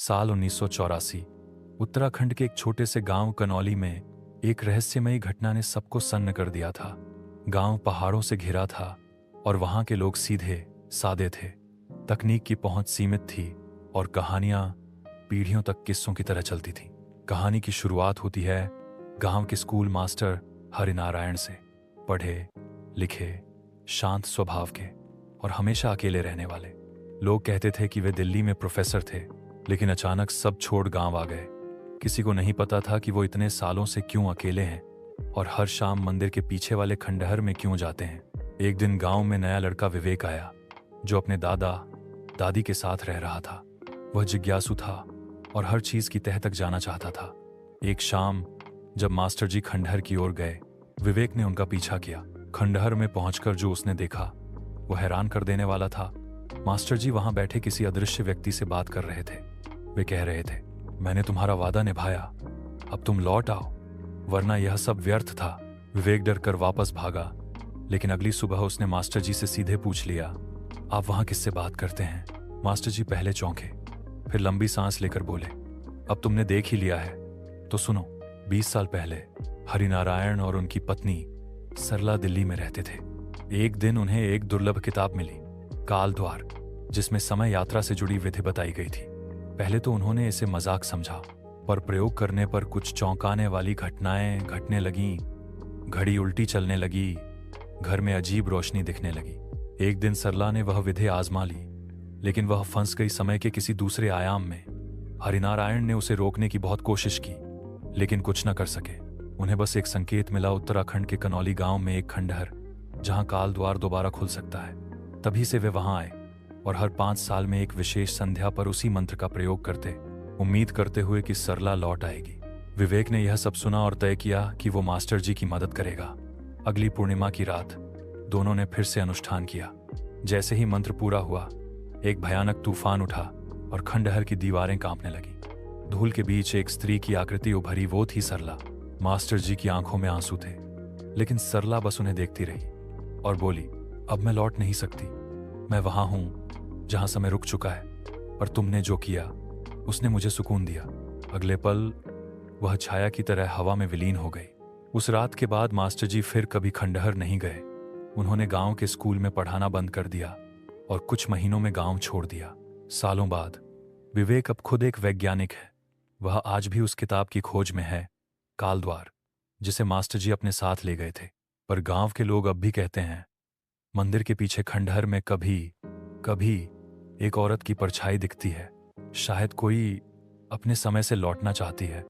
साल 1984। उत्तराखंड के एक छोटे से गांव कनौली में एक रहस्यमयी घटना ने सबको सन्न कर दिया था। गांव पहाड़ों से घिरा था और वहां के लोग सीधे सादे थे। तकनीक की पहुंच सीमित थी और कहानियां पीढ़ियों तक किस्सों की तरह चलती थीं। कहानी की शुरुआत होती है गांव के स्कूल मास्टर हरिनारायण से। पढ़े लिखे, शांत स्वभाव के और हमेशा अकेले रहने वाले। लोग कहते थे कि वे दिल्ली में प्रोफेसर थे, लेकिन अचानक सब छोड़ गांव आ गए। किसी को नहीं पता था कि वो इतने सालों से क्यों अकेले हैं और हर शाम मंदिर के पीछे वाले खंडहर में क्यों जाते हैं। एक दिन गांव में नया लड़का विवेक आया, जो अपने दादा दादी के साथ रह रहा था। वह जिज्ञासु था और हर चीज की तह तक जाना चाहता था। एक शाम जब मास्टर जी खंडहर की ओर गए, विवेक ने उनका पीछा किया। खंडहर में पहुंचकर जो उसने देखा वो हैरान कर देने वाला था। मास्टर जी वहां बैठे किसी अदृश्य व्यक्ति से बात कर रहे थे। वे कह रहे थे, मैंने तुम्हारा वादा निभाया, अब तुम लौट आओ, वरना यह सब व्यर्थ था। विवेक डर कर वापस भागा, लेकिन अगली सुबह उसने मास्टर जी से सीधे पूछ लिया, आप वहां किससे बात करते हैं? मास्टर जी पहले चौंके, फिर लंबी सांस लेकर बोले, अब तुमने देख ही लिया है तो सुनो। 20 साल पहले हरिनारायण और उनकी पत्नी सरला दिल्ली में रहते थे। एक दिन उन्हें एक दुर्लभ किताब मिली, काल द्वार, जिसमें समय यात्रा से जुड़ी विधि बताई गई थी। पहले तो उन्होंने इसे मजाक समझा, पर प्रयोग करने पर कुछ चौंकाने वाली घटनाएं घटने लगीं। घड़ी उल्टी चलने लगी, घर में अजीब रोशनी दिखने लगी। एक दिन सरला ने वह विधि आजमा ली, लेकिन वह फंस गई समय के किसी दूसरे आयाम में। हरिनारायण ने उसे रोकने की बहुत कोशिश की, लेकिन कुछ न कर सके। उन्हें बस एक संकेत मिला, उत्तराखंड के कनौली गांव में एक खंडहर, जहां काल द्वार दोबारा खुल सकता है। तभी से वे वहां आए और हर 5 साल में एक विशेष संध्या पर उसी मंत्र का प्रयोग करते, उम्मीद करते हुए कि सरला लौट आएगी। विवेक ने यह सब सुना और तय किया कि वो मास्टर जी की मदद करेगा। अगली पूर्णिमा की रात दोनों ने फिर से अनुष्ठान किया। जैसे ही मंत्र पूरा हुआ, एक भयानक तूफान उठा और खंडहर की दीवारें कांपने लगी। धूल के बीच एक स्त्री की आकृति उभरी, वो थी सरला। मास्टर जी की आंखों में आंसू थे, लेकिन सरला बस उन्हें देखती रही और बोली, अब मैं लौट नहीं सकती। मैं वहां हूं जहां समय रुक चुका है, पर तुमने जो किया उसने मुझे सुकून दिया। अगले पल वह छाया की तरह हवा में विलीन हो गई। उस रात के बाद मास्टर जी फिर कभी खंडहर नहीं गए। उन्होंने गांव के स्कूल में पढ़ाना बंद कर दिया और कुछ महीनों में गांव छोड़ दिया। सालों बाद विवेक अब खुद एक वैज्ञानिक है। वह आज भी उस किताब की खोज में है, काल द्वार, जिसे मास्टर जी अपने साथ ले गए थे। पर गांव के लोग अब भी कहते हैं, मंदिर के पीछे खंडहर में कभी कभी एक औरत की परछाई दिखती है। शायद कोई अपने समय से लौटना चाहती है।